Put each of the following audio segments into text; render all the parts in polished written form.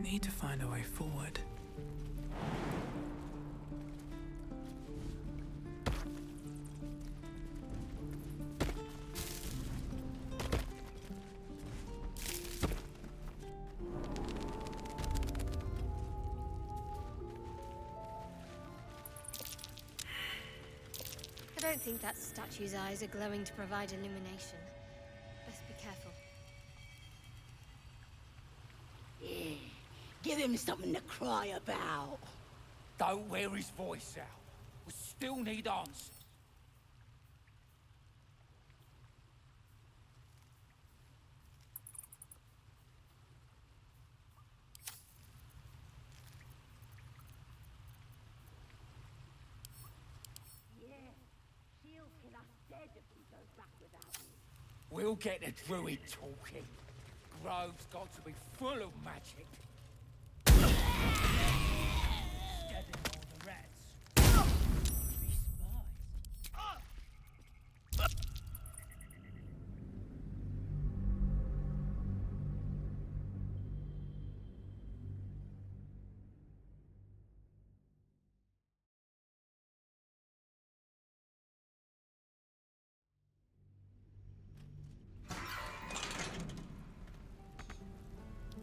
Need to find a way forward. I don't think that statue's eyes are glowing to provide illumination. Best be careful. Yeah, give him something to cry about. Don't wear his voice out. We still need answers. We'll get the druid talking. Grove's got to be full of magic. Stabbing all the rats. Be spies.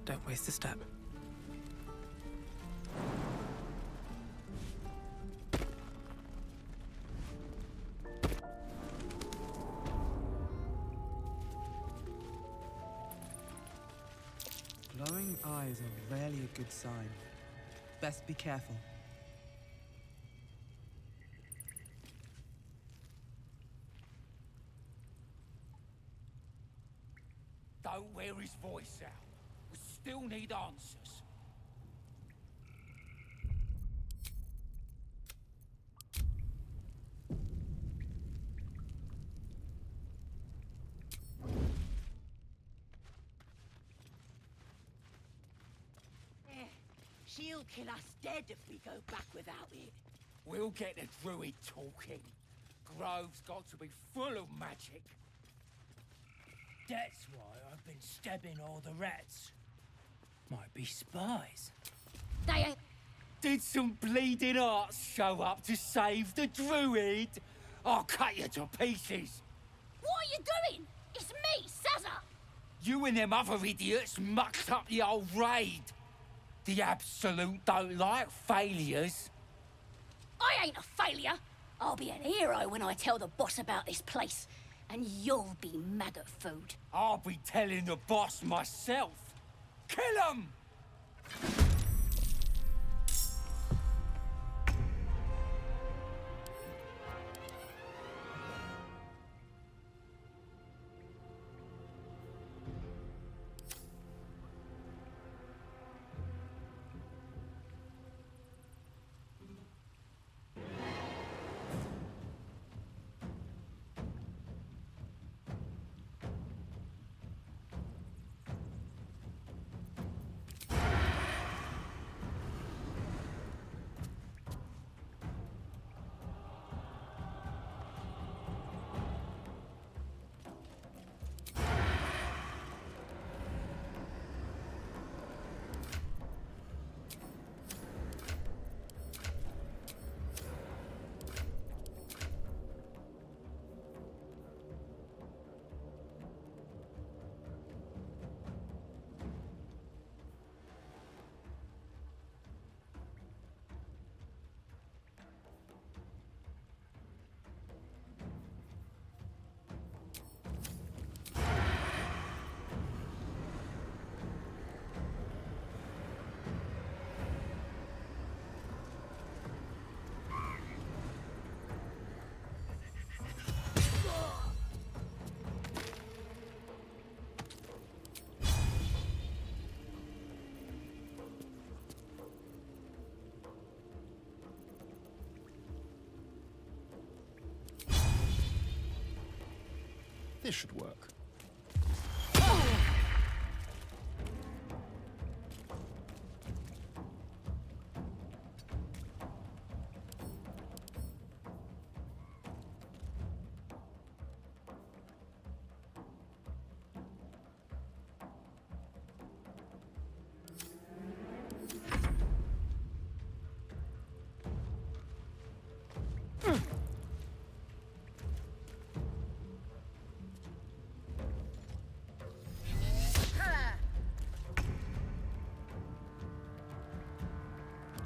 Don't waste a step. Glowing eyes are rarely a good sign. Best be careful. Don't wear his voice out. We still need answers. She'll kill us dead if we go back without it. We'll get the druid talking. Grove's got to be full of magic. That's why I've been stabbing all the rats. Might be spies. They ain't. Did some bleeding arts show up to save the druid? I'll cut you to pieces. What are you doing? It's me, Sazza! You and them other idiots mucked up the old raid. The Absolute don't like failures. I ain't a failure. I'll be an hero when I tell the boss about this place. And you'll be maggot food. I'll be telling the boss myself. Kill him! This should work.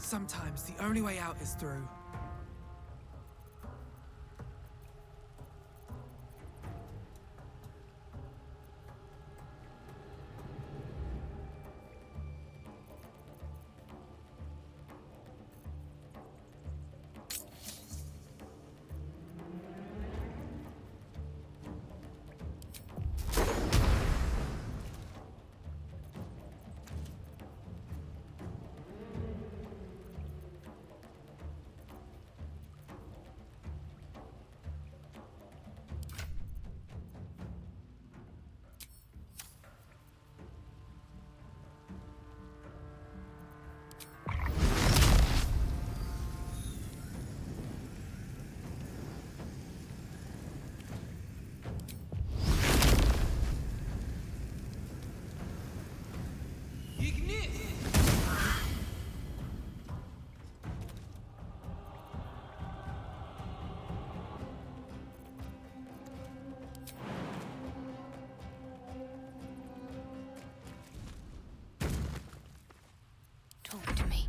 Sometimes the only way out is through. Talk to me.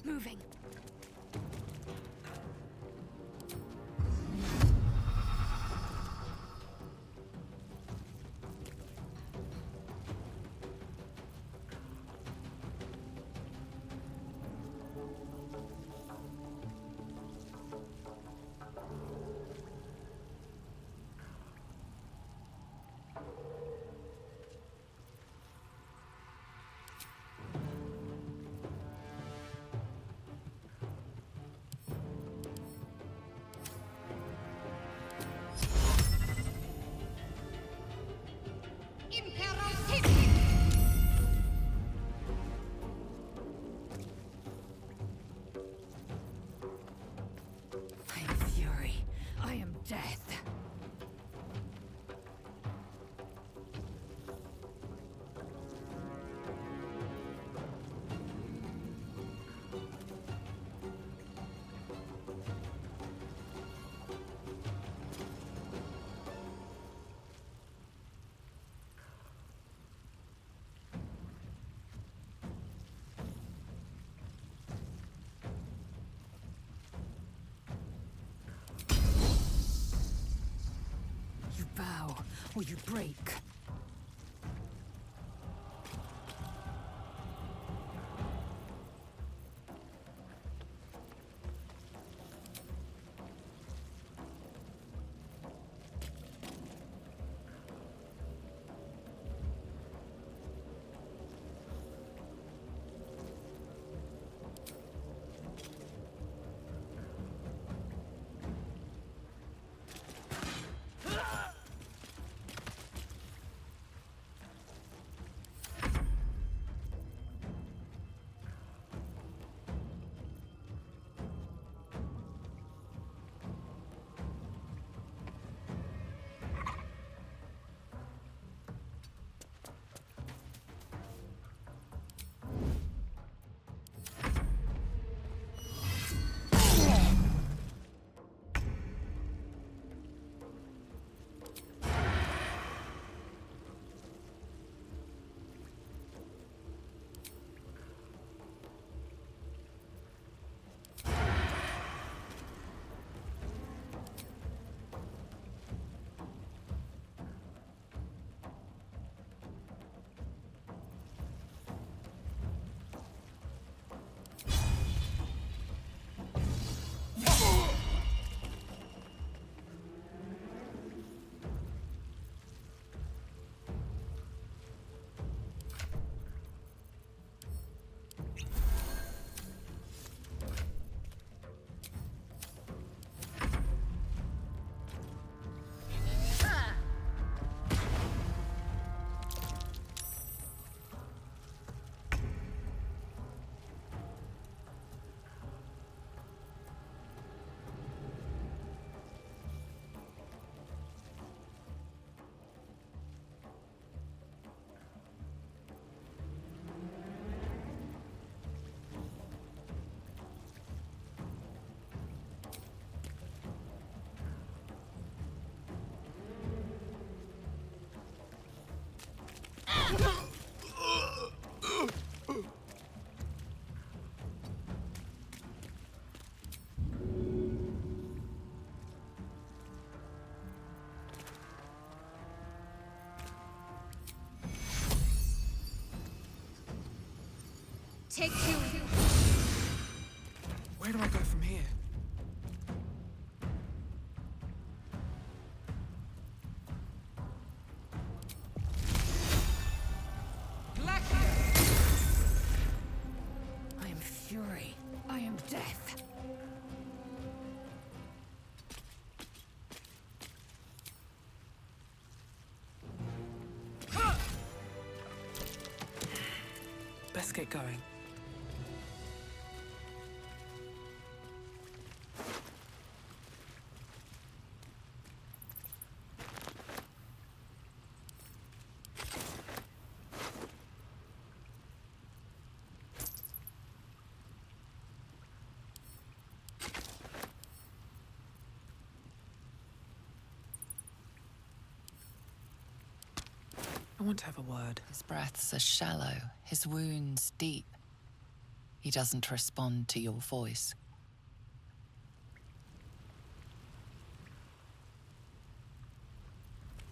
Moving. I am fury. I am death. You bow or you break. Take two. Where do I go from here? I am fury. I am death. Best get going. I want to have a word. His breaths are shallow, his wounds deep. He doesn't respond to your voice.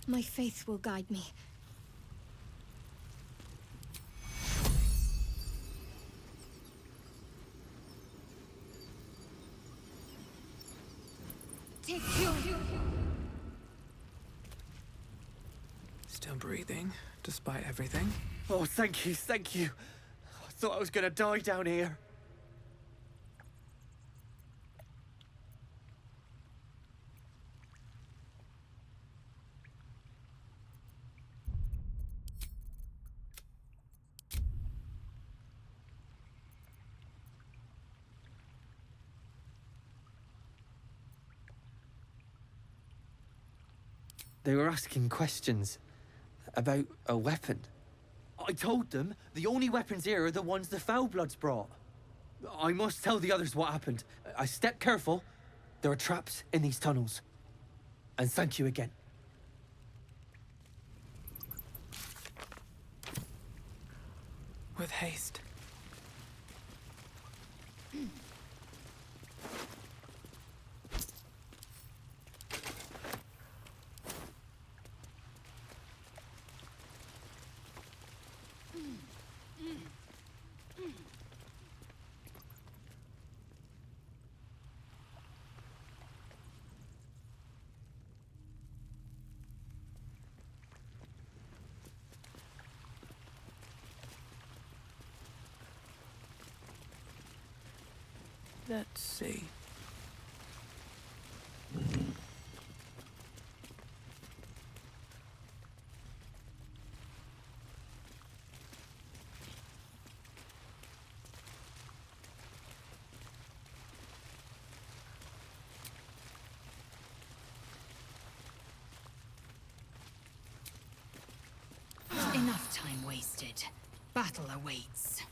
My faith will guide me. Take two. Still breathing, despite everything. Oh, thank you, thank you. I thought I was gonna die down here. They were asking questions about a weapon. I told them the only weapons here are the ones the Foulbloods brought. I must tell the others what happened. I stepped careful. There are traps in these tunnels. And thank you again. With haste. Let's see. Enough time wasted. Battle awaits.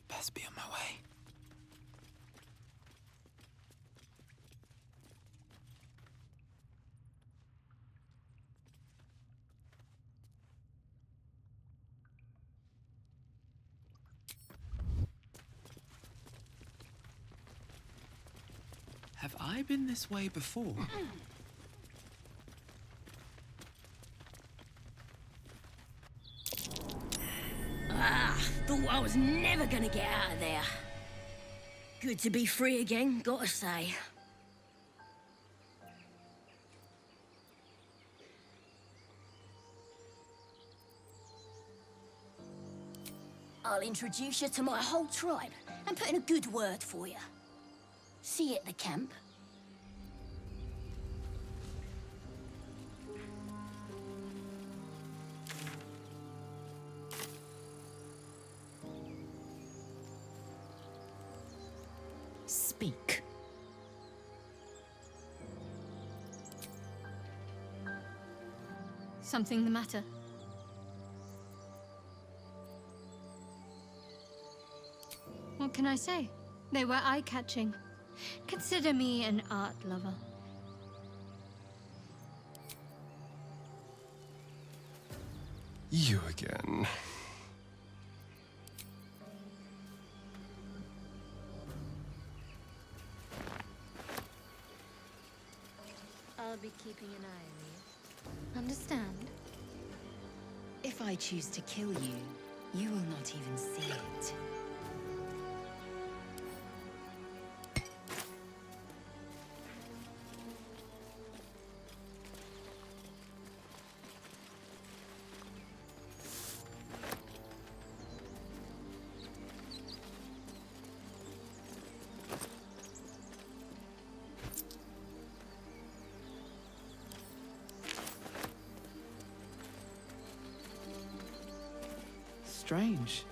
Best be on my way. Have I been this way before? Thought I was never gonna get out of there. Good to be free again, gotta say. I'll introduce you to my whole tribe and put in a good word for you. See you at the camp. Speak. Something the matter? What can I say? They were eye-catching. Consider me an art lover. You again. I'll be keeping an eye on you. Understand? If I choose to kill you, you will not even see it. Strange.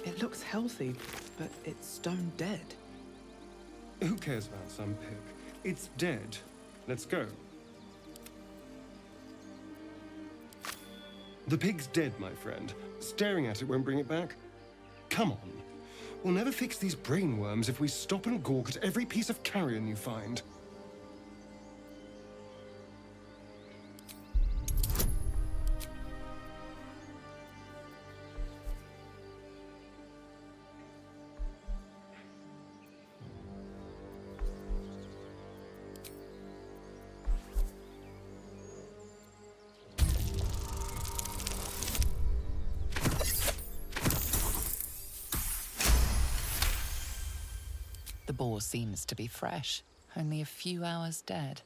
It looks healthy, but it's stone dead. Who cares about some pig? It's dead. Let's go. The pig's dead, my friend. Staring at it won't bring it back. Come on. We'll never fix these brainworms if we stop and gawk at every piece of carrion you find. The boar seems to be fresh, only a few hours dead.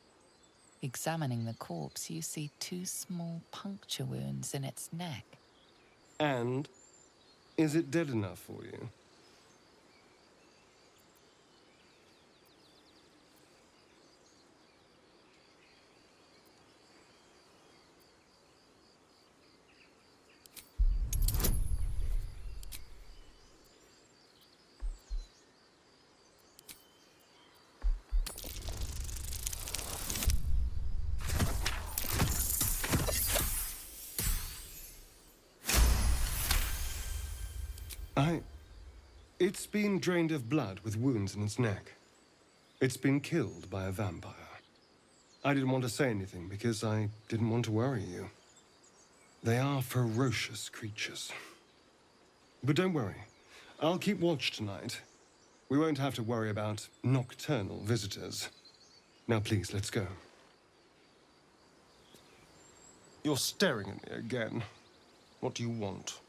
Examining the corpse, you see 2 small puncture wounds in its neck. And is it dead enough for you? It's been drained of blood with wounds in its neck. It's been killed by a vampire. I didn't want to say anything because I didn't want to worry you. They are ferocious creatures. But don't worry. I'll keep watch tonight. We won't have to worry about nocturnal visitors. Now please, let's go. You're staring at me again. What do you want?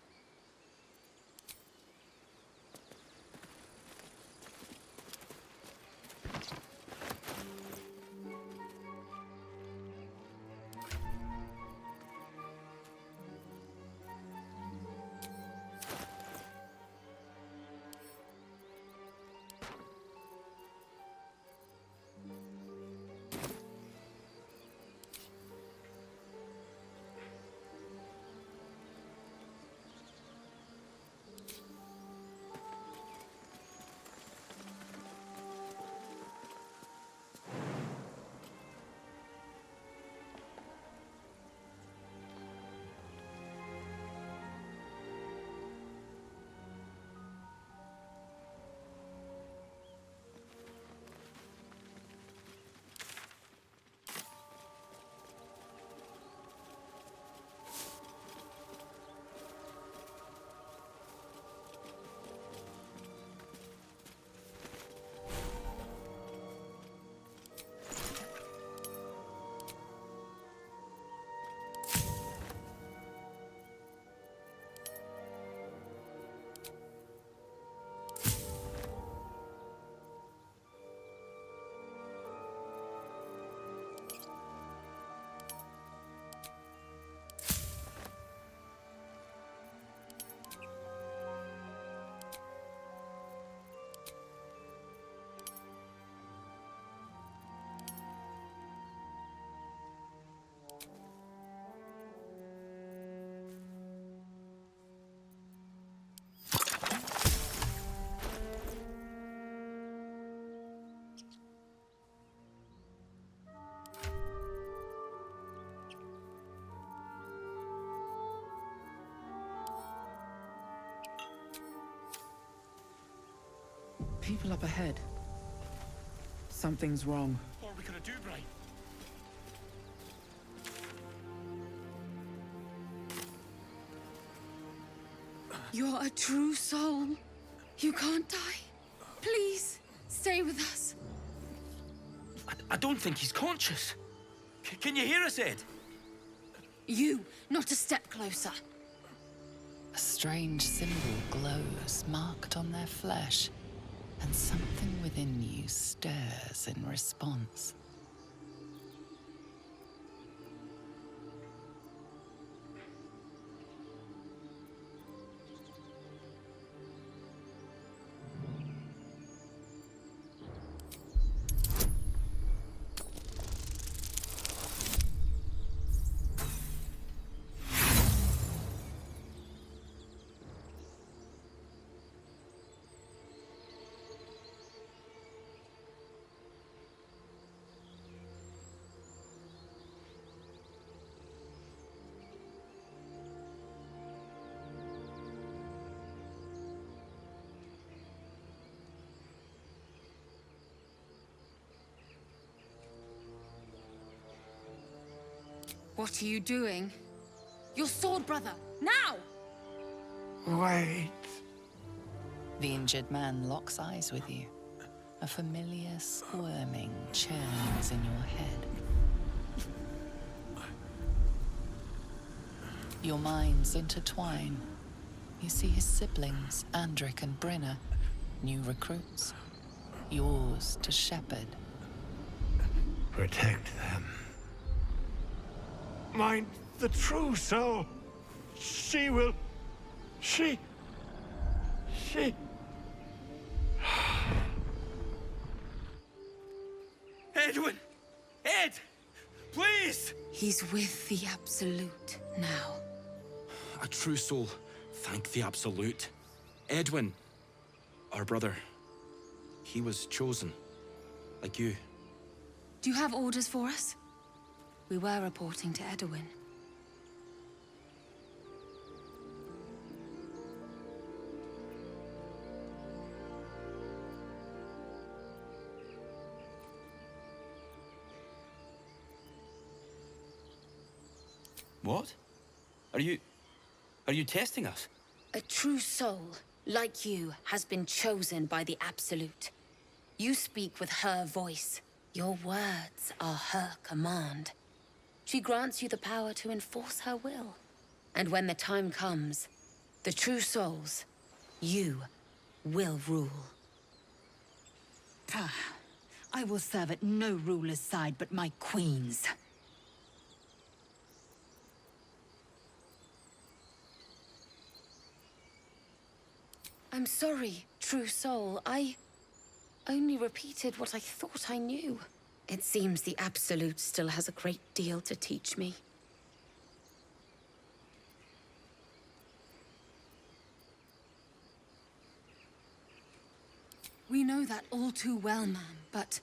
People up ahead. Something's wrong. What are we gonna do, Brian? You're a true soul. You can't die. Please, stay with us. I don't think he's conscious. Can you hear us, Ed? You, not a step closer. A strange symbol glows, marked on their flesh, and something within you stirs in response. What are you doing? Your sword, brother! Now! Wait. The injured man locks eyes with you. A familiar squirming churns in your head. Your minds intertwine. You see his siblings, Andric and Brynna, new recruits. Yours to shepherd. Protect them. Mind the true soul. She will... She... Edwin! Ed! Please! He's with the Absolute now. A true soul. Thank the Absolute. Edwin, our brother, he was chosen. Like you. Do you have orders for us? We were reporting to Edwin. What? Are you testing us? A true soul, like you, has been chosen by the Absolute. You speak with her voice. Your words are her command. She grants you the power to enforce her will. And when the time comes, the true souls, you will rule. I will serve at no ruler's side but my queen's. I'm sorry, true soul. I only repeated what I thought I knew. It seems the Absolute still has a great deal to teach me. We know that all too well, ma'am, but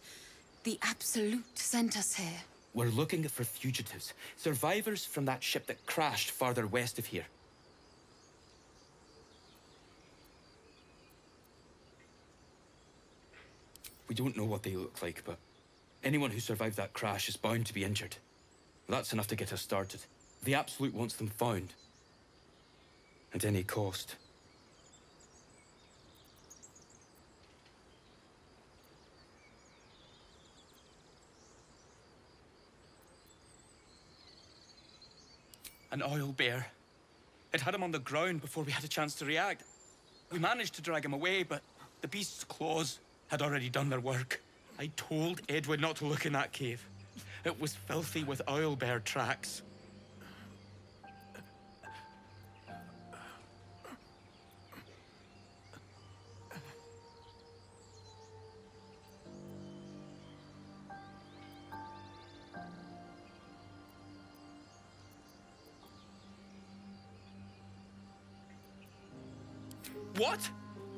the Absolute sent us here. We're looking for fugitives. Survivors from that ship that crashed farther west of here. We don't know what they look like, but anyone who survived that crash is bound to be injured. That's enough to get us started. The Absolute wants them found. At any cost. An oil bear. It had him on the ground before we had a chance to react. We managed to drag him away, but the beast's claws had already done their work. I told Edwin not to look in that cave. It was filthy with oil bear tracks. What?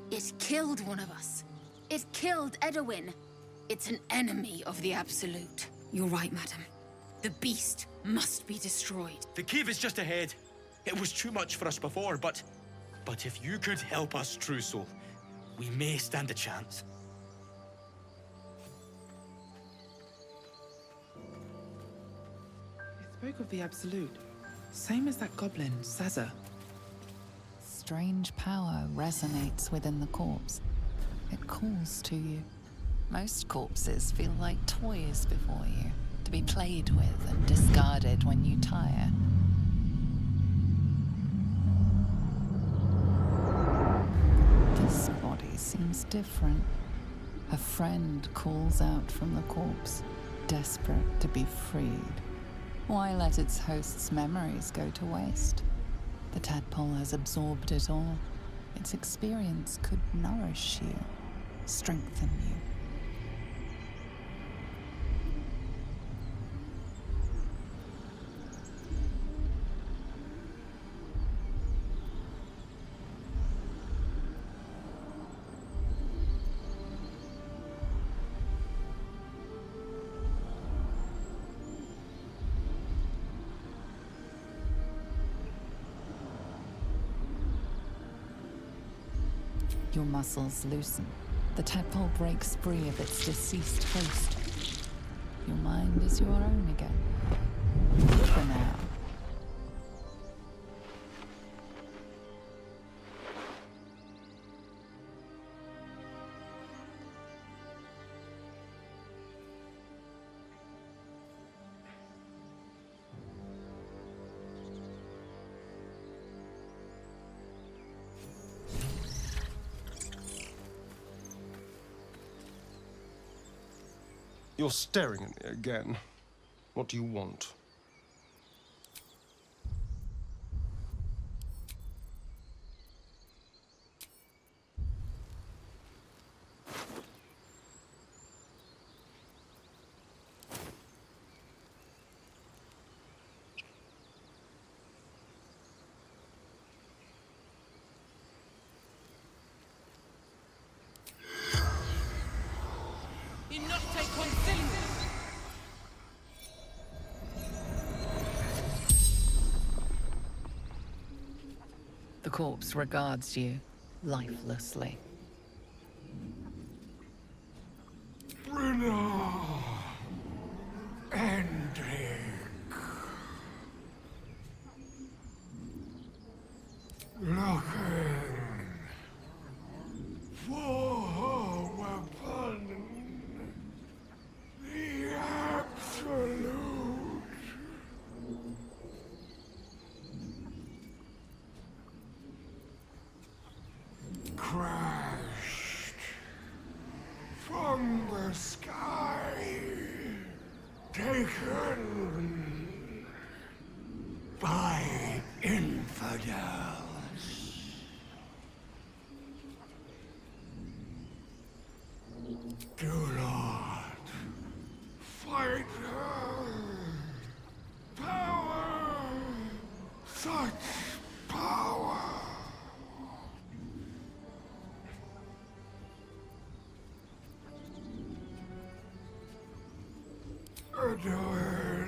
It killed one of us. It killed Edwin. It's an enemy of the Absolute. You're right, madam. The beast must be destroyed. The cave is just ahead. It was too much for us before, but if you could help us, true soul, we may stand a chance. Spoke of the Absolute. Same as that goblin, Saza. Strange power resonates within the corpse. It calls to you. Most corpses feel like toys before you, to be played with and discarded when you tire. This body seems different. A friend calls out from the corpse, desperate to be freed. Why let its host's memories go to waste? The tadpole has absorbed it all. Its experience could nourish you, strengthen you. Your muscles loosen. The tadpole breaks free of its deceased host. Your mind is your own again. For now. You're staring at me again. What do you want? The corpse regards you lifelessly. Crashed from the sky, taken by infidels. Do not fight her. Power, such power. Edward,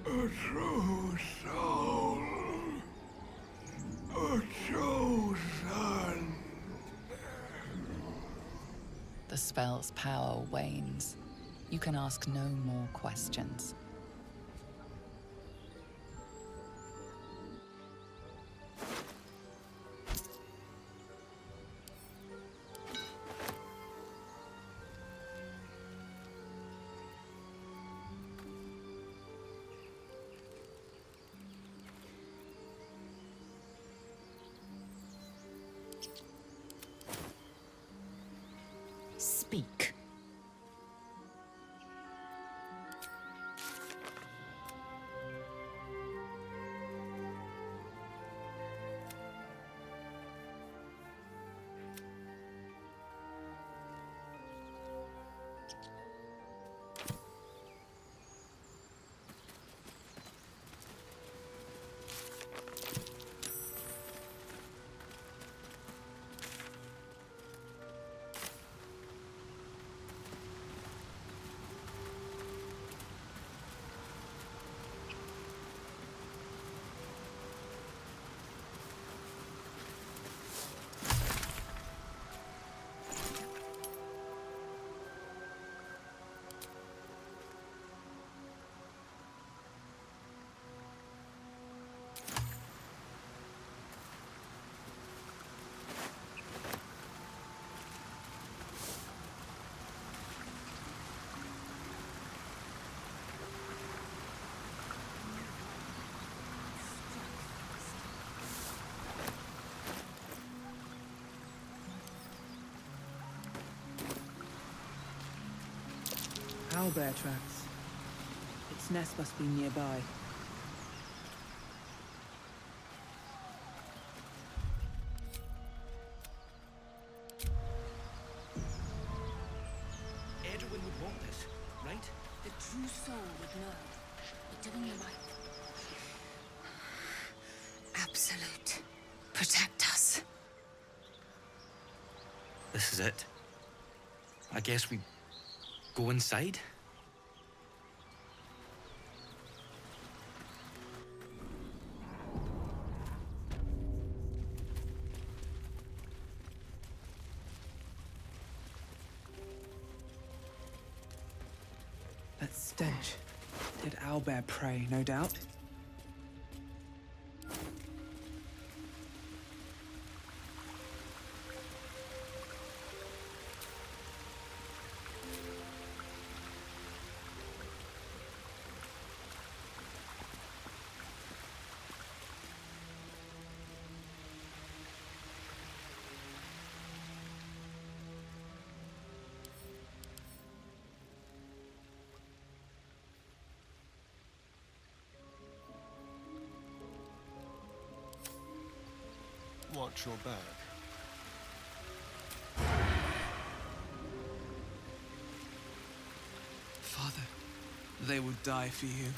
a true soul, a chosen. The spell's power wanes. You can ask no more questions. Speak. owlbear tracks. Its nest must be nearby. Edwin would want this, right? The true soul would know. You're doing the right. Absolute. Protect us. This is it. I guess we go inside? That stench. Dead owlbear prey, no doubt. Watch your back. Father, they would die for you.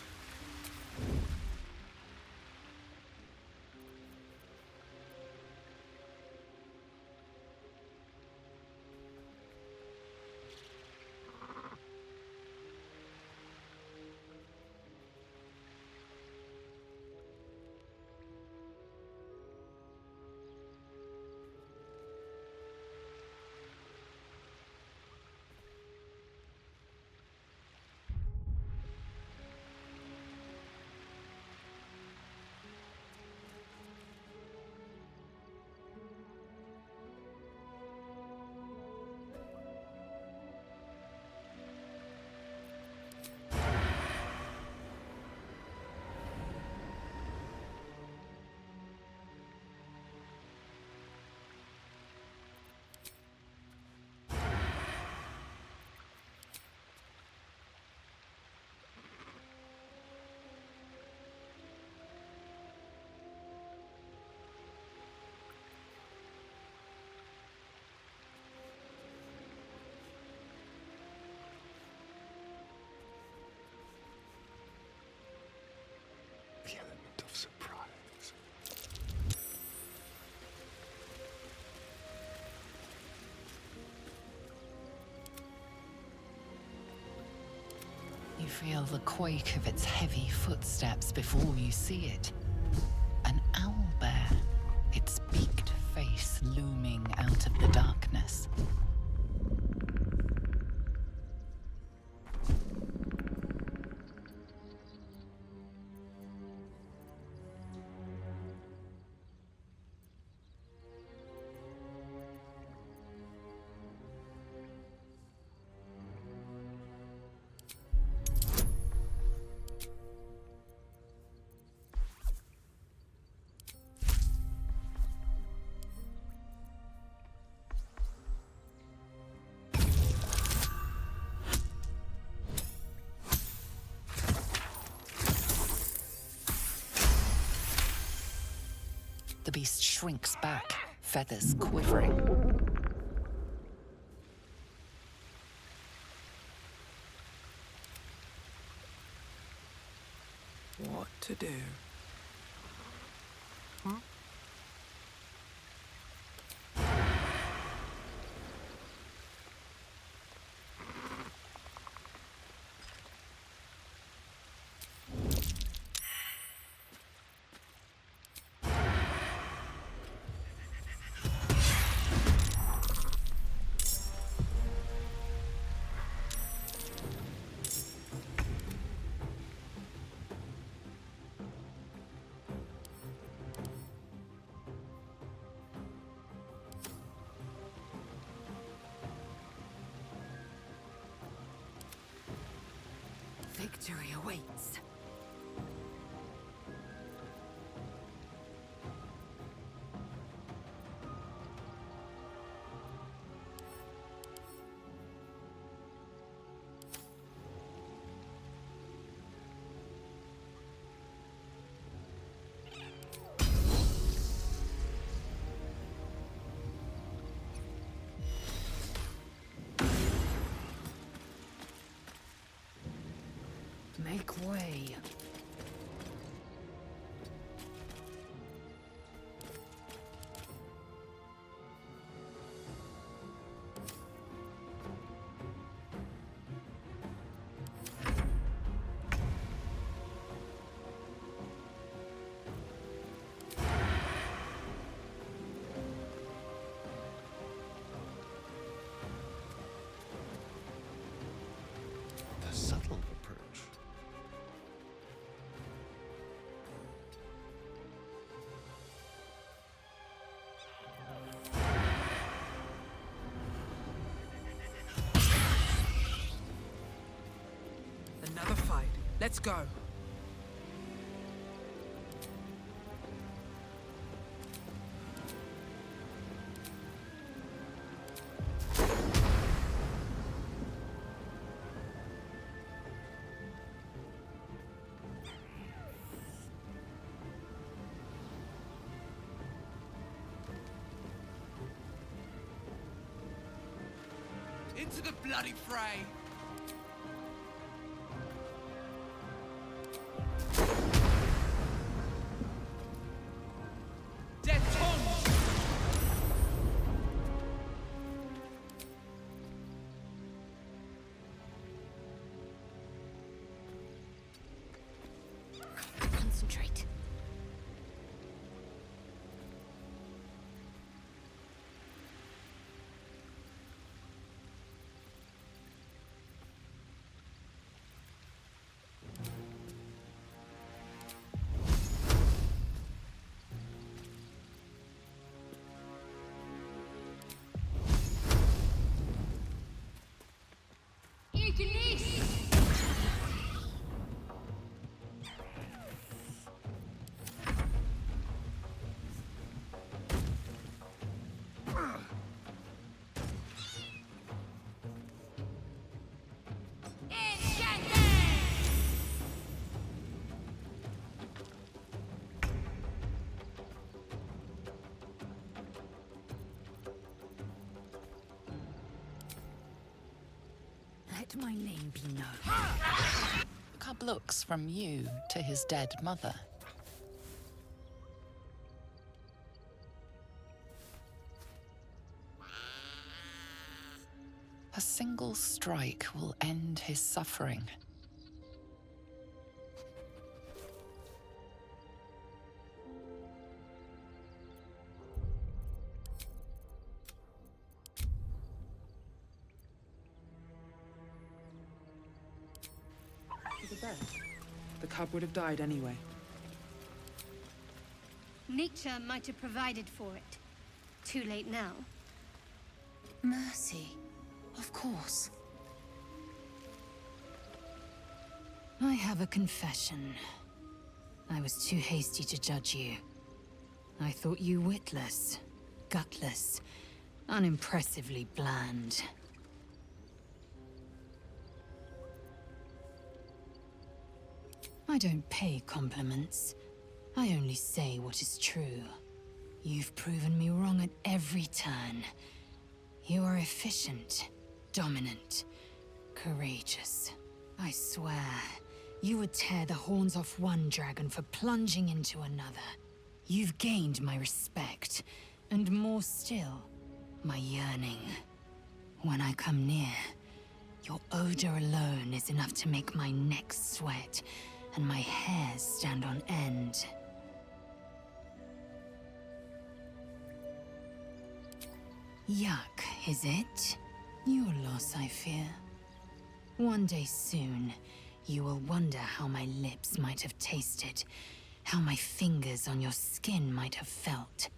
The element of surprise. You feel the quake of its heavy footsteps before you see it. An owlbear, its beaked face looming out of the darkness. The beast shrinks back, feathers quivering. What to do? Victory awaits. way. The subtle approach. Another fight. Let's go. Into the bloody fray. Dead tons! Concentrate. Let my name be known. Cub looks from you to his dead mother. A single strike will end his suffering. For the best. The cub would have died anyway. Nature might have provided for it. Too late now. Mercy. Of course. I have a confession. I was too hasty to judge you. I thought you witless, gutless, unimpressively bland. I don't pay compliments. I only say what is true. You've proven me wrong at every turn. You are efficient, dominant, courageous. I swear, you would tear the horns off one dragon for plunging into another. You've gained my respect, and more still, my yearning. When I come near, your odor alone is enough to make my neck sweat and my hairs stand on end. Yuck, is it? Your loss, I fear. One day soon, you will wonder how my lips might have tasted, how my fingers on your skin might have felt,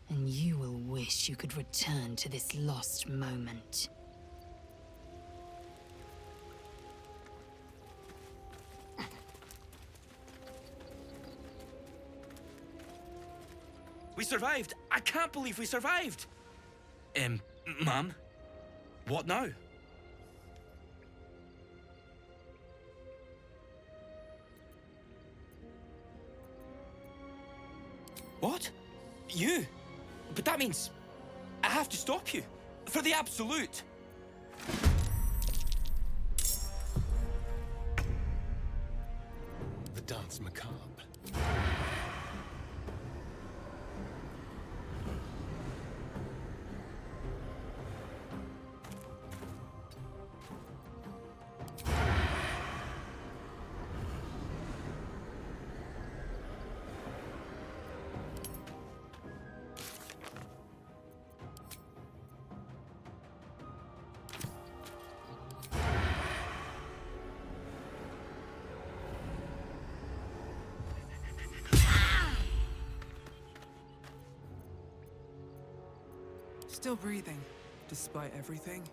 and you will wish you could return to this lost moment. We survived! I can't believe we survived! Ma'am? What now? What? You? But that means I have to stop you. For the Absolute. It's macabre. Still breathing, despite everything.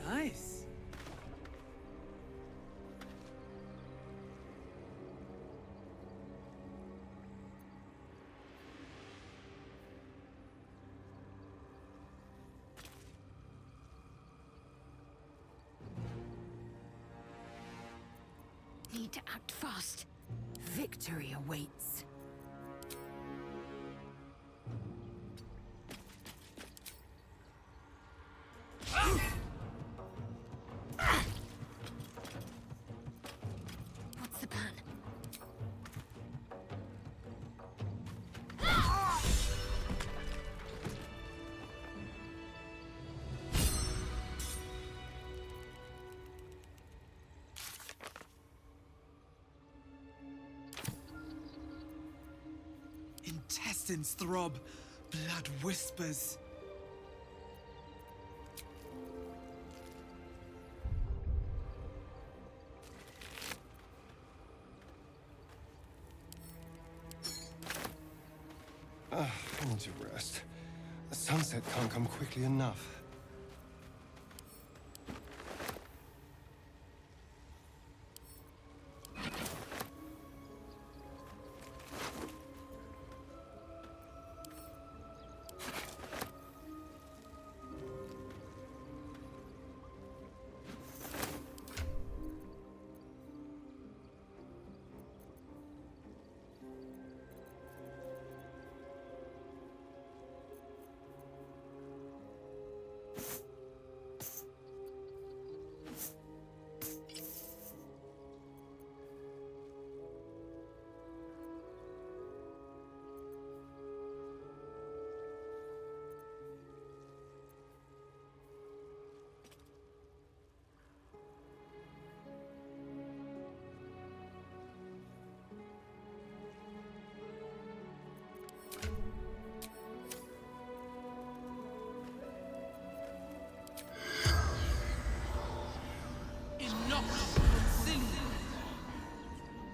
Nice. Need to act fast. Victory awaits. What's the plan? Intestines throb, blood whispers. I need to rest. The sunset can't come quickly enough.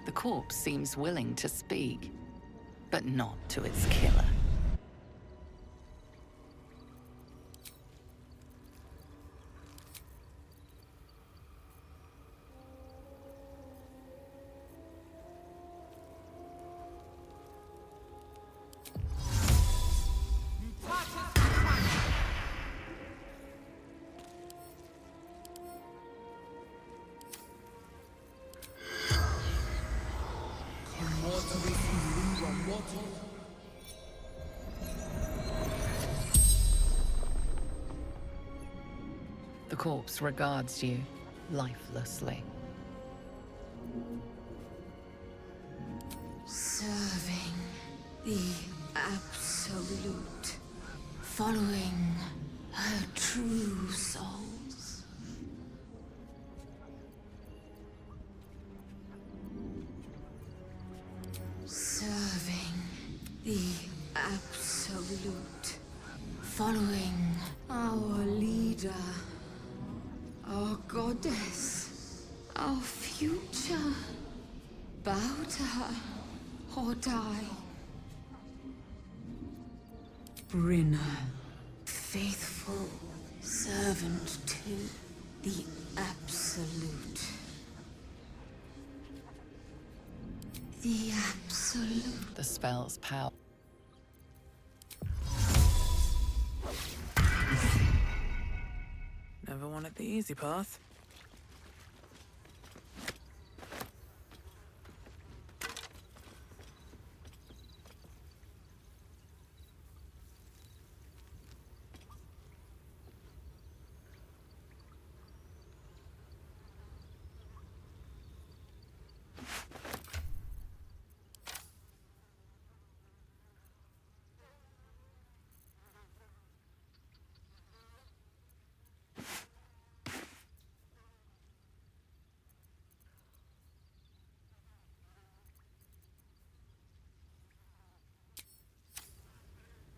The corpse seems willing to speak, but not to its killer. The corpse regards you lifelessly. Serving the Absolute. Following her true souls. Serving the Absolute. Following our leader, our goddess, our future. Bow to her or die. Brynna, faithful servant to the Absolute. The Absolute. The spell's power. Never wanted the easy path.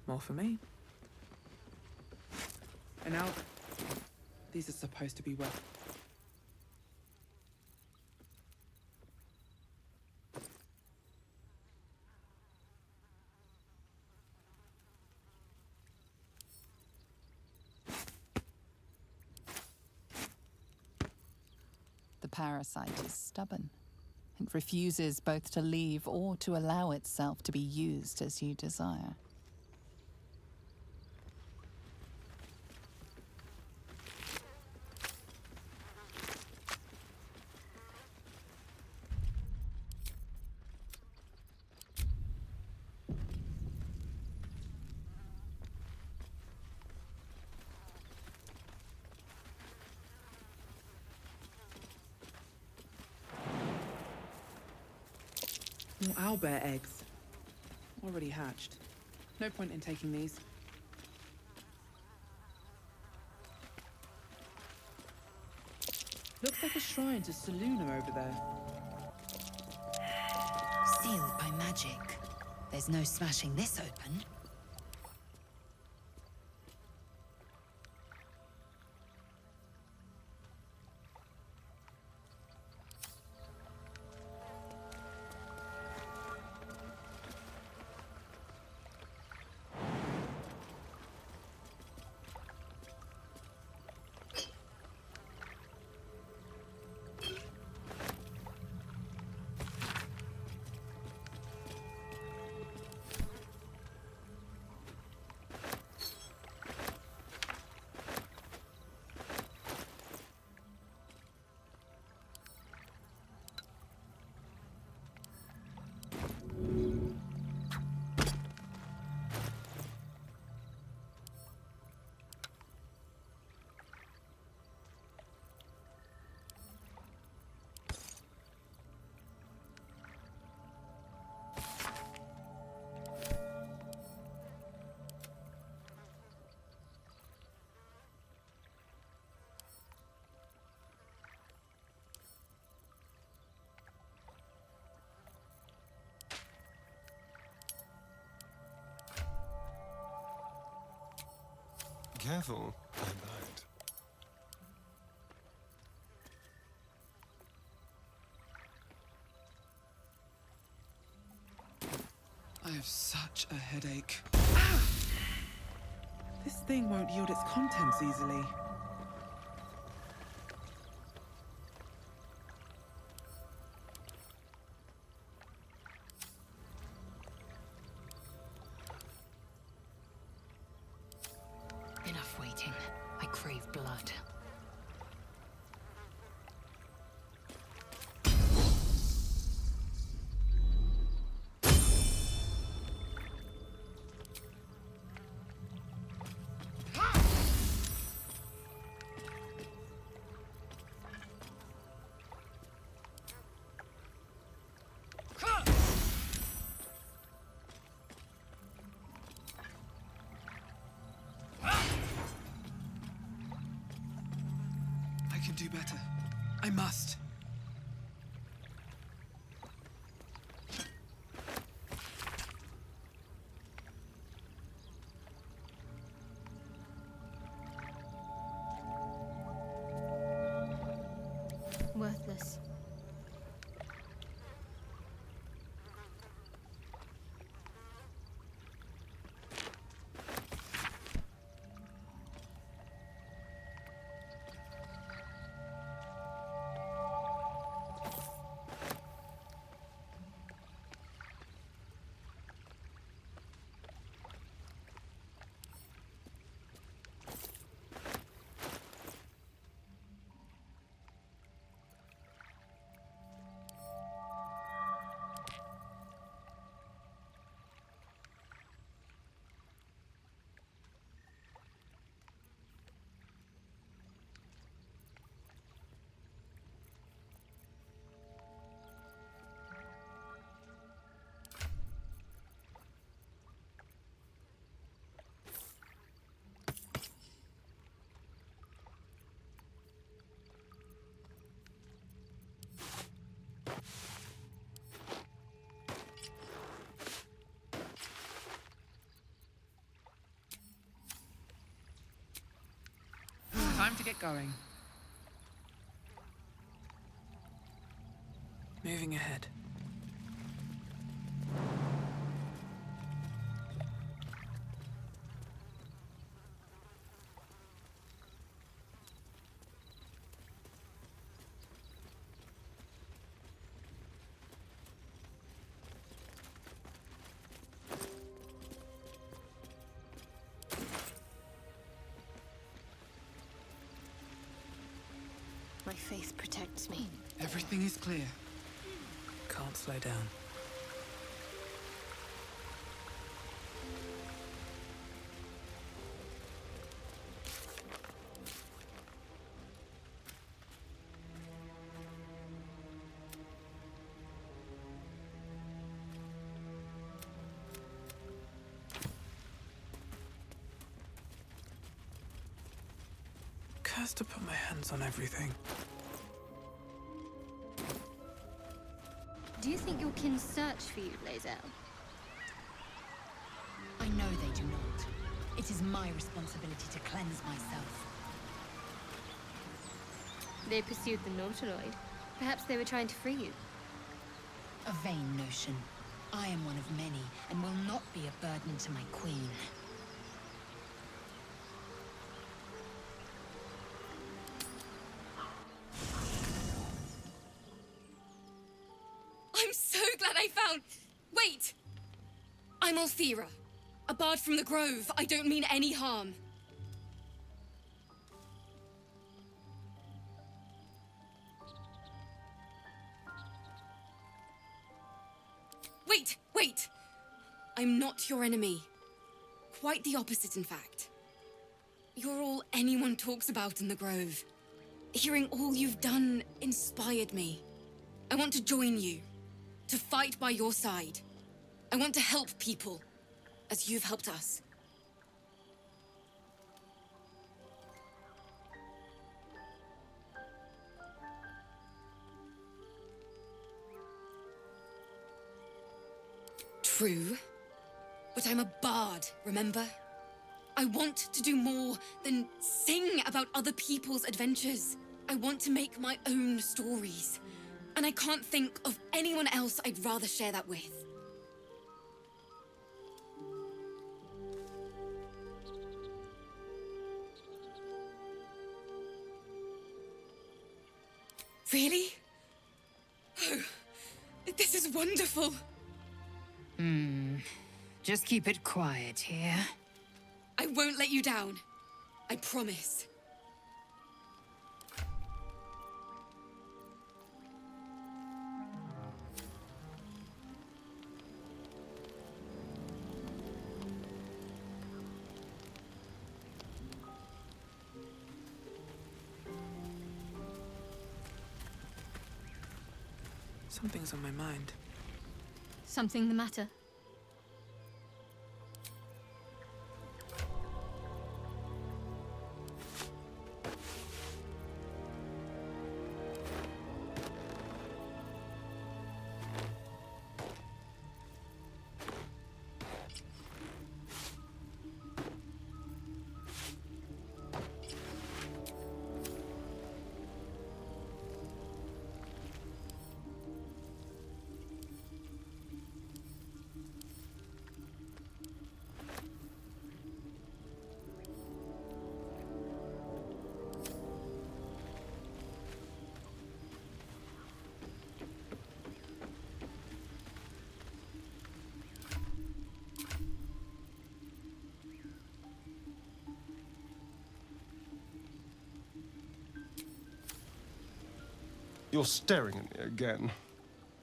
More for me. And now, these are supposed to be wet. The parasite is stubborn. It refuses both to leave or to allow itself to be used as you desire. More owlbear eggs. Already hatched. No point in taking these. Looks like a shrine to Seluna over there. Sealed by magic. There's no smashing this open. Careful, I bite. I have such a headache. This thing won't yield its contents easily. Enough waiting. I crave blood. worthless. Time to get going. Moving ahead. My faith protects me. Everything is clear. Can't slow down. Cursed to put my hands on everything. Do you think your kin search for you, Lae'zel? I know they do not. It is my responsibility to cleanse myself. They pursued the Nautiloid. Perhaps they were trying to free you. A vain notion. I am one of many, and will not be a burden to my queen. I'm so glad I found... Wait! I'm Althira, a bard from the Grove. I don't mean any harm. Wait! I'm not your enemy. Quite the opposite, in fact. You're all anyone talks about in the Grove. Hearing all you've done inspired me. I want to join you. To fight by your side. I want to help people, as you've helped us. True, but I'm a bard, remember? I want to do more than sing about other people's adventures. I want to make my own stories. And I can't think of anyone else I'd rather share that with. Really? Oh, this is wonderful. Just keep it quiet here. I won't let you down. I promise. Something's on my mind. Something the matter? You're staring at me again.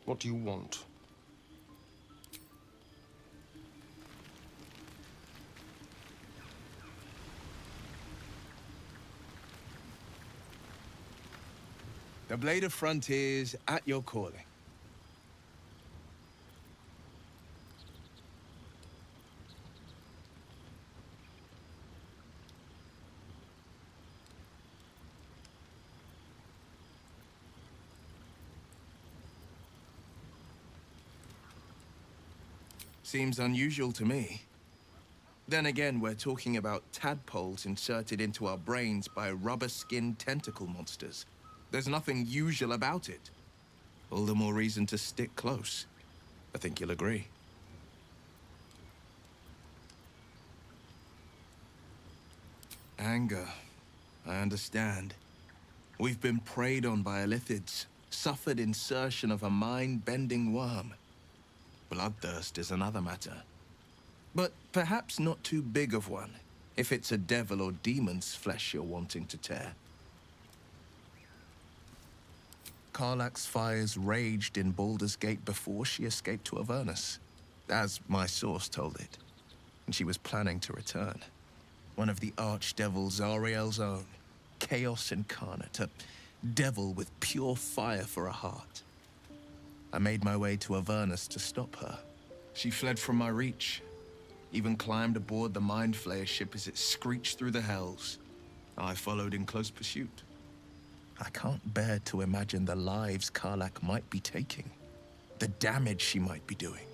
What do you want? The Blade of Frontiers at your calling. Seems unusual to me. Then again, we're talking about tadpoles inserted into our brains by rubber-skinned tentacle monsters. There's nothing usual about it. All the more reason to stick close. I think you'll agree. Anger. I understand. We've been preyed on by elithids, suffered insertion of a mind-bending worm. Bloodthirst is another matter. But perhaps not too big of one, if it's a devil or demon's flesh you're wanting to tear. Karlach's fires raged in Baldur's Gate before she escaped to Avernus, as my source told it. And she was planning to return. One of the archdevils Zariel's own, chaos incarnate, a devil with pure fire for a heart. I made my way to Avernus to stop her. She fled from my reach, even climbed aboard the Mind Flayer ship as it screeched through the hells. I followed in close pursuit. I can't bear to imagine the lives Karlach might be taking, the damage she might be doing.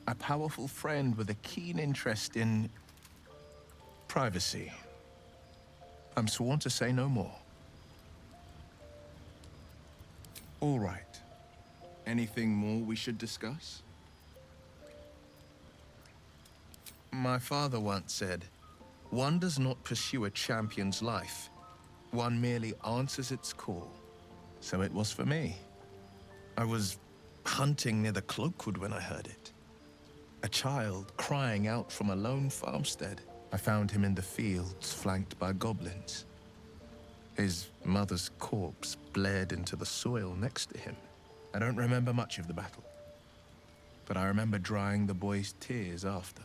A powerful friend with a keen interest in privacy. I'm sworn to say no more. All right. Anything more we should discuss? My father once said, one does not pursue a champion's life. One merely answers its call. So it was for me. I was hunting near the Cloakwood when I heard it. A child crying out from a lone farmstead. I found him in the fields, flanked by goblins. His mother's corpse bled into the soil next to him. I don't remember much of the battle, but I remember drying the boy's tears after.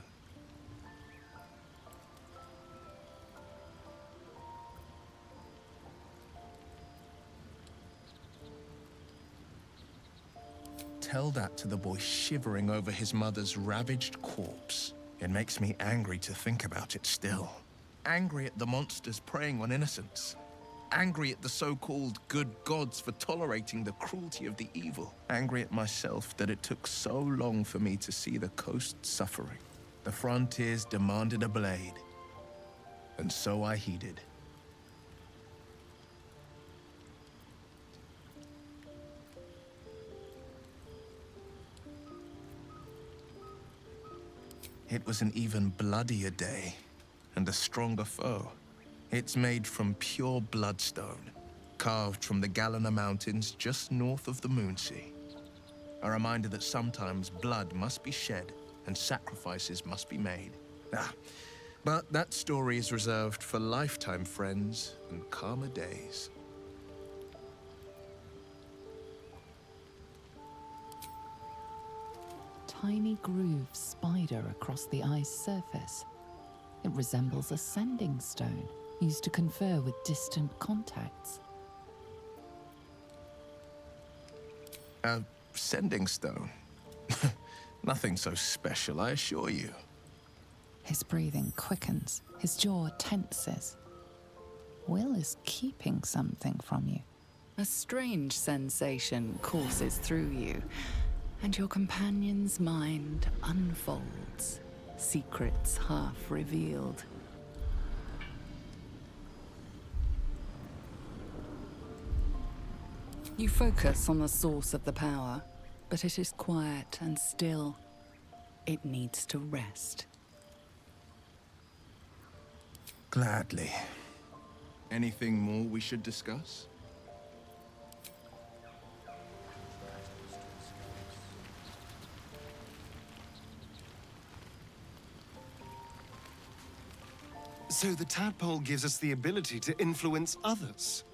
Tell that to the boy shivering over his mother's ravaged corpse. It makes me angry to think about it still. Angry at the monsters preying on innocents. Angry at the so-called good gods for tolerating the cruelty of the evil. Angry at myself that it took so long for me to see the coast suffering. The frontiers demanded a blade, and so I heeded. It was an even bloodier day, and a stronger foe. It's made from pure bloodstone, carved from the Galena Mountains just north of the Moonsea. A reminder that sometimes blood must be shed and sacrifices must be made. But that story is reserved for lifetime friends and calmer days. Tiny grooves spider across the ice surface. It resembles a sending stone, used to confer with distant contacts. A sending stone? Nothing so special, I assure you. His breathing quickens, his jaw tenses. Will is keeping something from you. A strange sensation courses through you, and your companion's mind unfolds, secrets half revealed. You focus on the source of the power, but it is quiet and still. It needs to rest. Gladly. Anything more we should discuss? So the tadpole gives us the ability to influence others.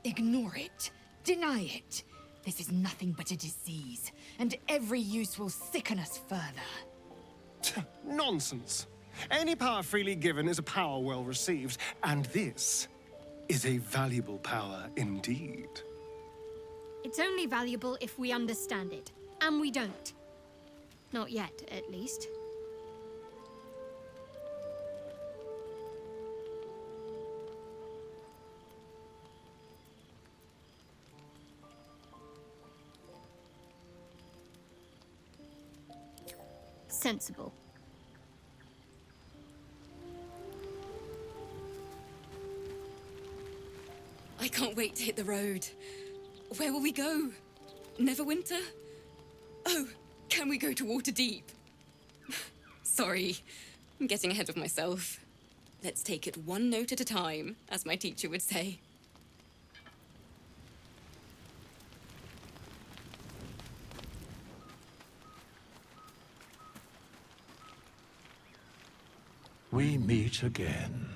Ignore it. Deny it. This is nothing but a disease, and every use will sicken us further. Nonsense. Any power freely given is a power well received, and this is a valuable power indeed. It's only valuable if we understand it, and we don't. Not yet, at least. Sensible. I can't wait to hit the road. Where will we go? Neverwinter? Oh, can we go to Waterdeep? Sorry, I'm getting ahead of myself. Let's take it one note at a time, as my teacher would say. We meet again,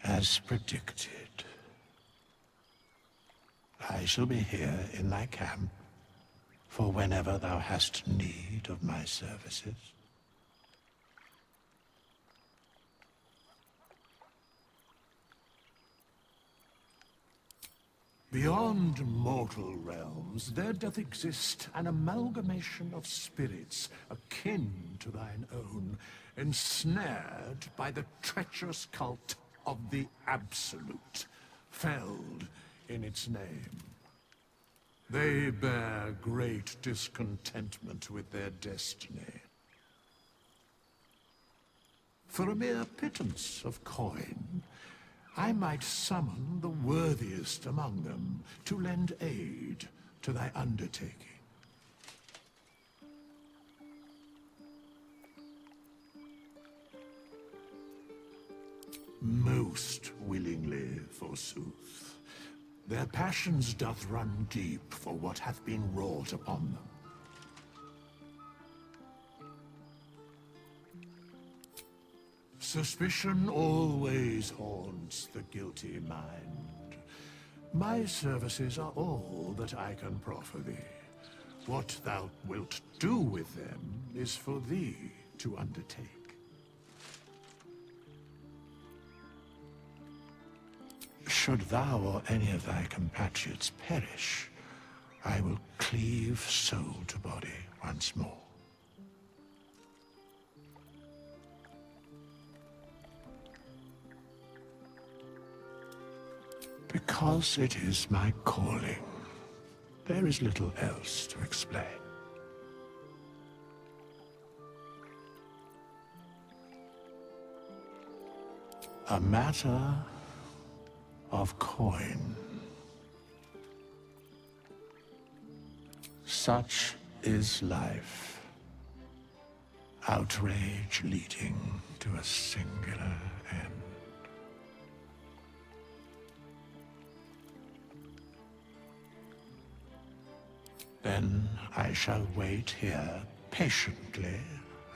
as predicted. I shall be here in thy camp, for whenever thou hast need of my services. Beyond mortal realms, there doth exist an amalgamation of spirits akin to thine own, ensnared by the treacherous cult of the Absolute, felled in its name. They bear great discontentment with their destiny. For a mere pittance of coin, I might summon the worthiest among them to lend aid to thy undertaking. Most willingly, forsooth. Their passions doth run deep for what hath been wrought upon them. Suspicion always haunts the guilty mind. My services are all that I can proffer thee. What thou wilt do with them is for thee to undertake. Should thou or any of thy compatriots perish, I will cleave soul to body once more. Because it is my calling. There is little else to explain. A matter of coin. Such is life. Outrage leading to a singular end. Then I shall wait here patiently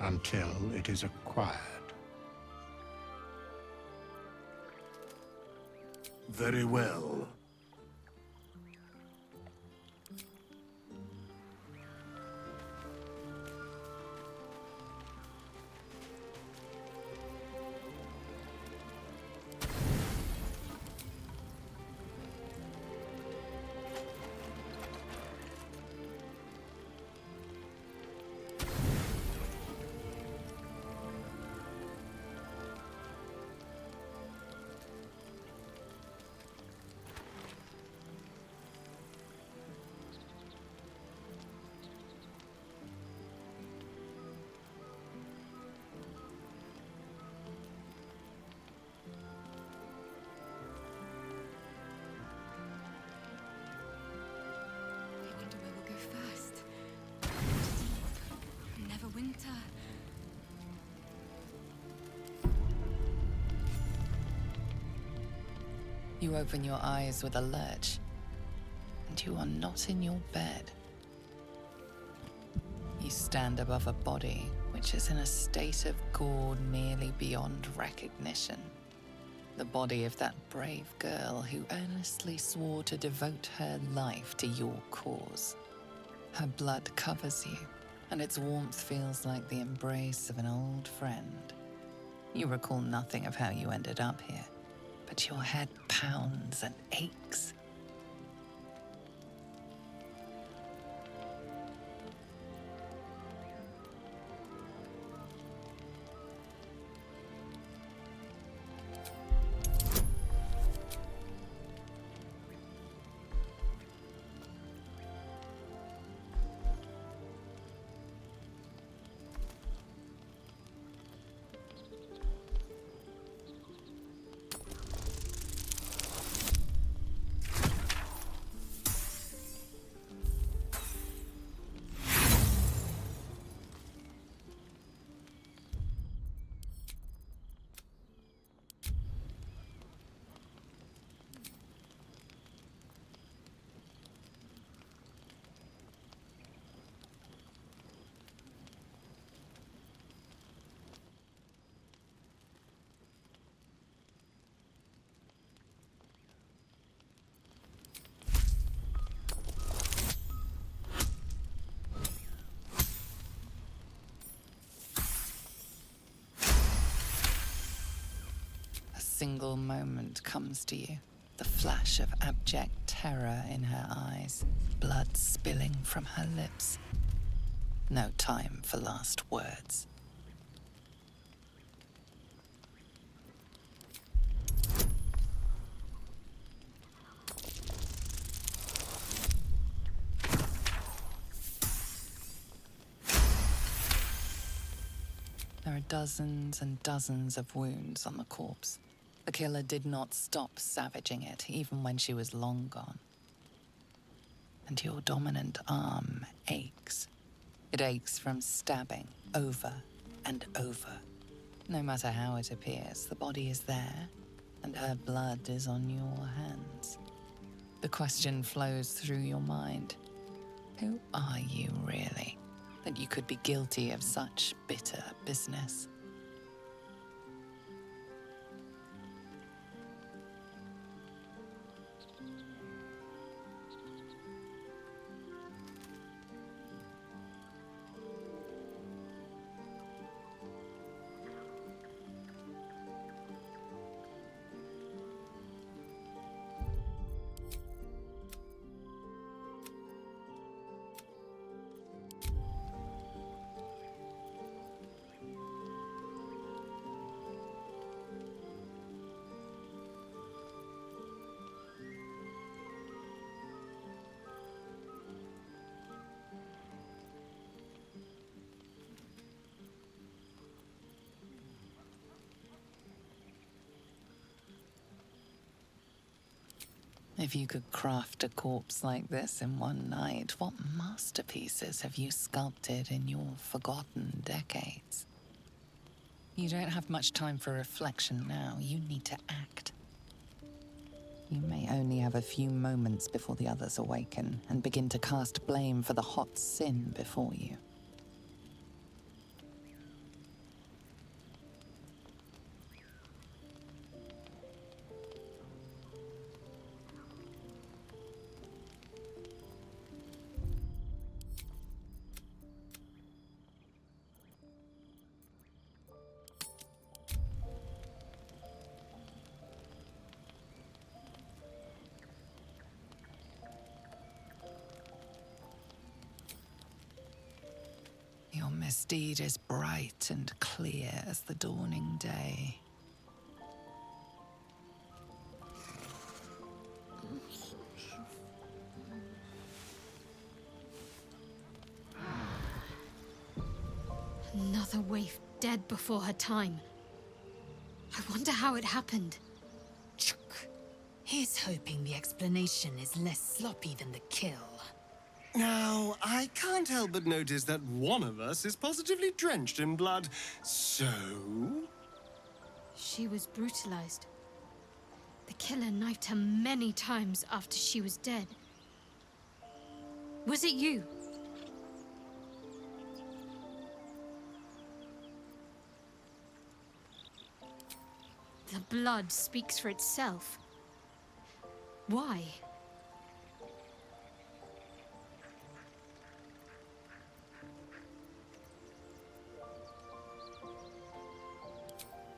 until it is acquired. Very well. Neverwinter. You open your eyes with a lurch, and you are not in your bed. You stand above a body which which is in a state of gore nearly beyond recognition. The body of that brave girl who earnestly swore to devote her life to your cause. Her blood covers you, and its warmth feels like the embrace of an old friend. You recall nothing of how you ended up here, but your head pounds and aches. A single moment comes to you, the flash of abject terror in her eyes, blood spilling from her lips. No time for last words. There are dozens and dozens of wounds on the corpse. The killer did not stop savaging it, even when she was long gone. And your dominant arm aches. It aches from stabbing over and over. No matter how it appears, the body is there, and her blood is on your hands. The question flows through your mind. Who are you, really, that you could be guilty of such bitter business? If you could craft a corpse like this in one night, what masterpieces have you sculpted in your forgotten decades? You don't have much time for reflection now. You need to act. You may only have a few moments before the others awaken and begin to cast blame for the hot sin before you. Your misdeed is bright and clear as the dawning day. Another waif dead before her time. I wonder how it happened. He's hoping the explanation is less sloppy than the kill. Now, I can't help but notice that one of us is positively drenched in blood. So? She was brutalized. The killer knifed her many times after she was dead. Was it you? The blood speaks for itself. Why?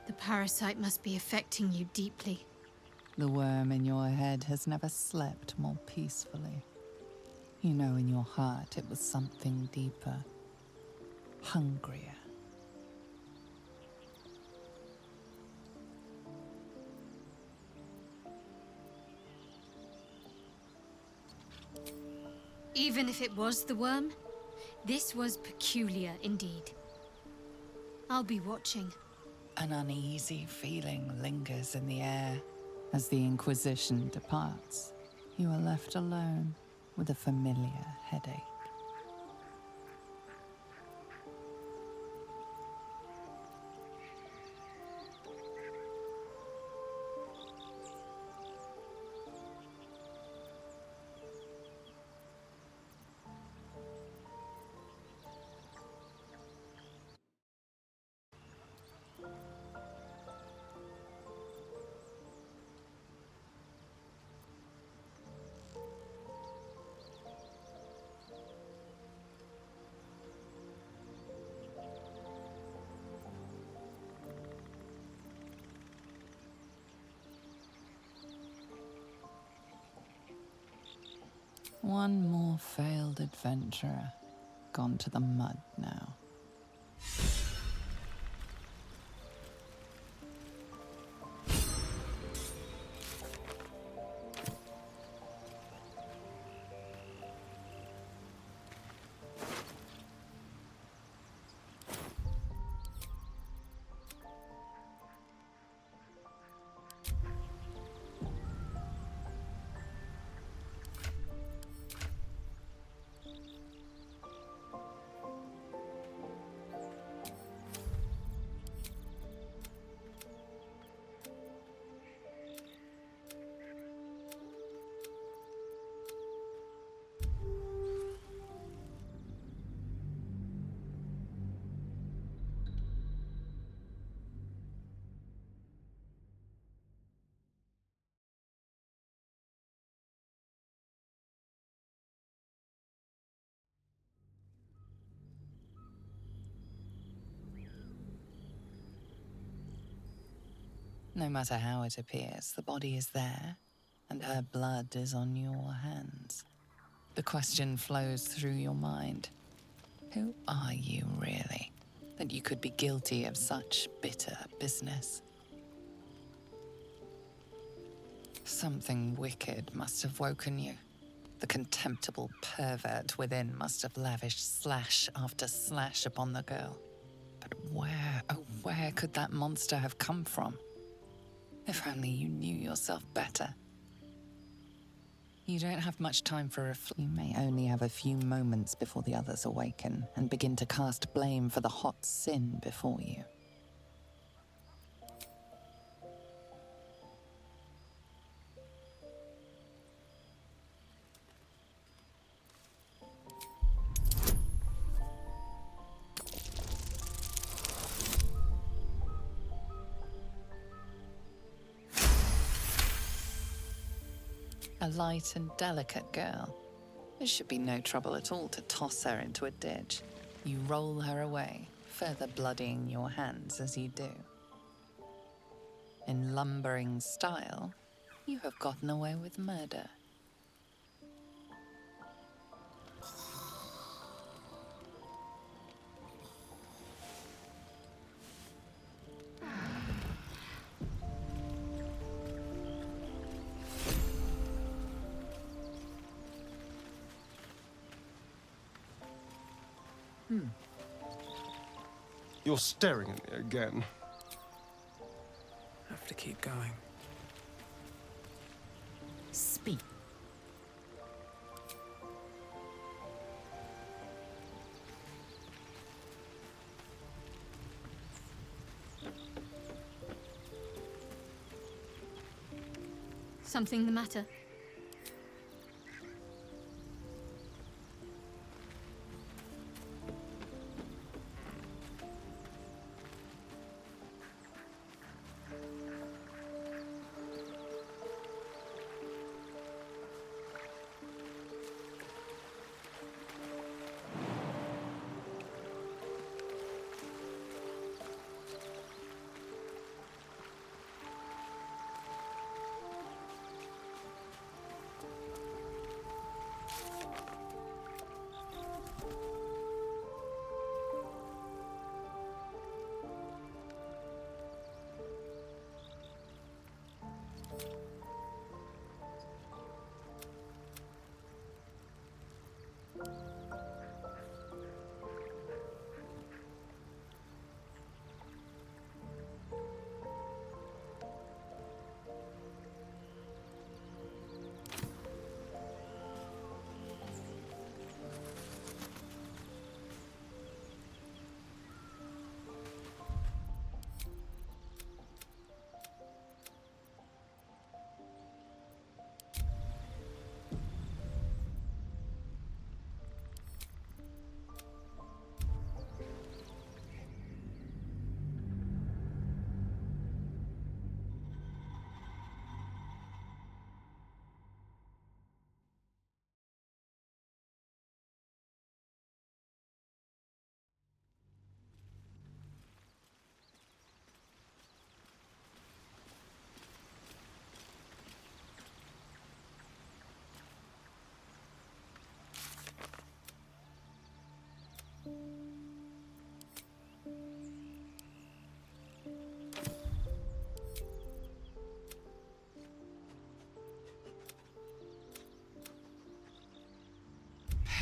The parasite must be affecting you deeply. The worm in your head has never slept more peacefully. You know in your heart it was something deeper, hungrier. Even if it was the worm, this was peculiar indeed. I'll be watching. An uneasy feeling lingers in the air. As the Inquisition departs, you are left alone with a familiar headache. One more failed adventurer, gone to the mud now. No matter how it appears, the body is there, and her blood is on your hands. The question flows through your mind. Who are you, really, that you could be guilty of such bitter business? Something wicked must have woken you. The contemptible pervert within must have lavished slash after slash upon the girl. But where, oh, where could that monster have come from? If only you knew yourself better. You don't have much time for You may only have a few moments before the others awaken and begin to cast blame for the hot sin before you. A light and delicate girl. It should be no trouble at all to toss her into a ditch. You roll her away, further bloodying your hands as you do. In lumbering style, you have gotten away with murder. You're staring at me again. Have to keep going. Speak. Something the matter?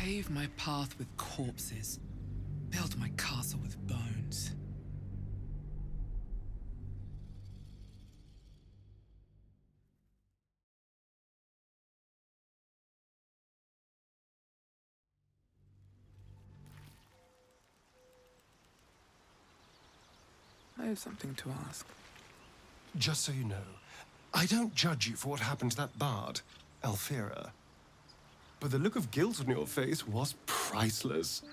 Pave my path with corpses. Build my castle with bones. I have something to ask. Just so you know, I don't judge you for what happened to that bard, Alfira. But the look of guilt on your face was priceless.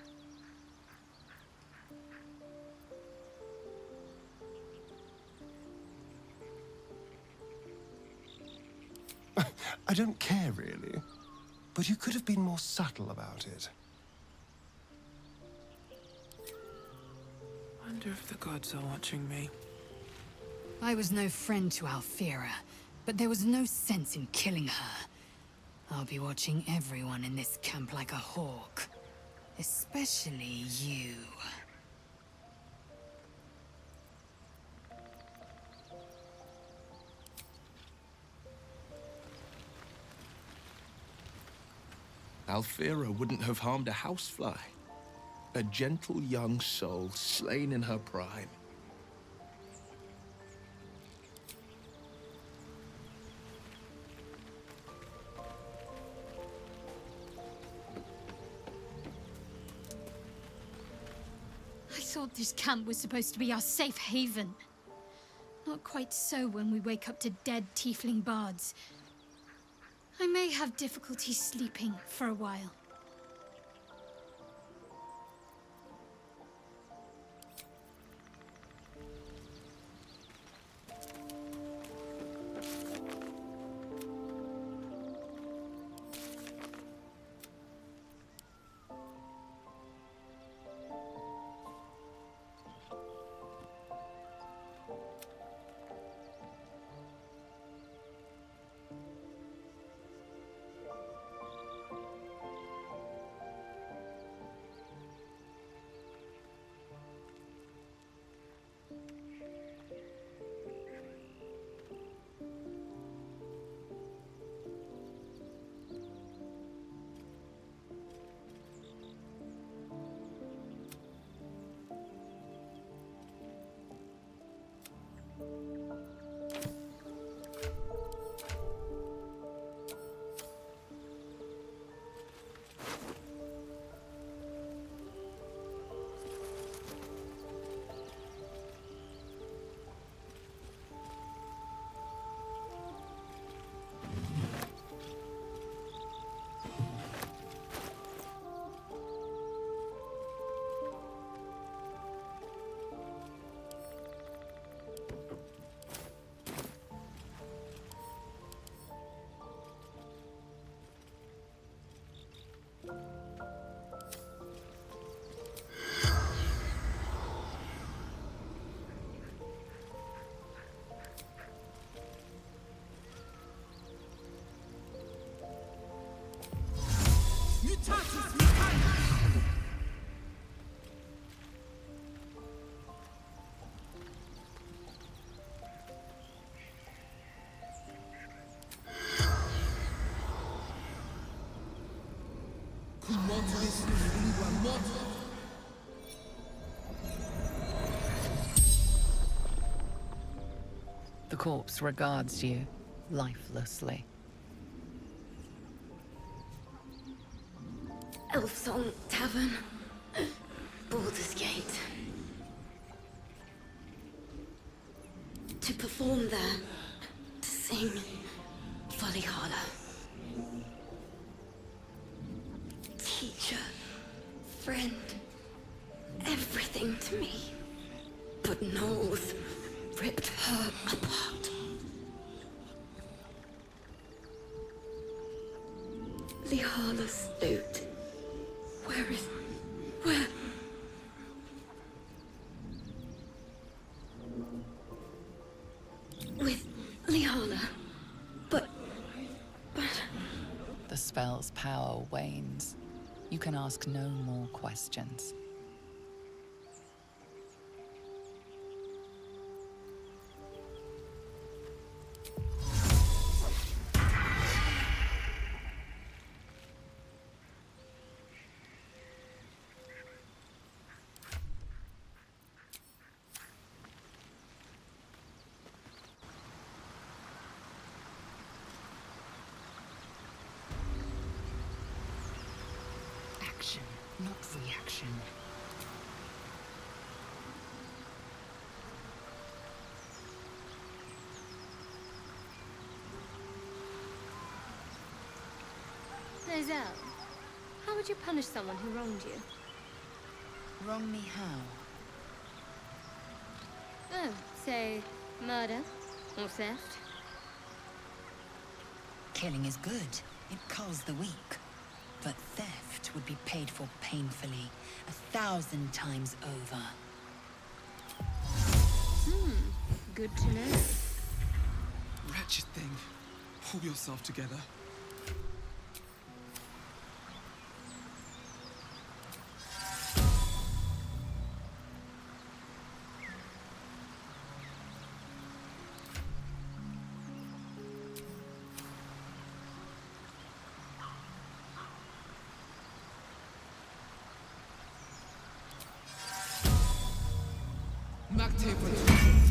I don't care, really. But you could have been more subtle about it. Wonder if the gods are watching me. I was no friend to Alfira, but there was no sense in killing her. I'll be watching everyone in this camp like a hawk. Especially you. Alfira wouldn't have harmed a housefly. A gentle young soul slain in her prime. I thought this camp was supposed to be our safe haven. Not quite so when we wake up to dead tiefling bards. I may have difficulty sleeping for a while. The corpse regards you lifelessly. Elfsong Tavern. Baldur's Gate. To perform there. To sing Valhalla. Teacher. Friend. Everything to me. But Knowles ripped her apart. Lihala's loot. Where? With Lihala. But... The spell's power wanes. You can ask no more questions. not reaction. Lozelle, how would you punish someone who wronged you? Wrong me how? Oh, say, murder or theft? Killing is good. It culls the weak. But theft would be paid for painfully, 1,000 times over. Good to know. Wretched thing. Pull yourself together. Magtaper.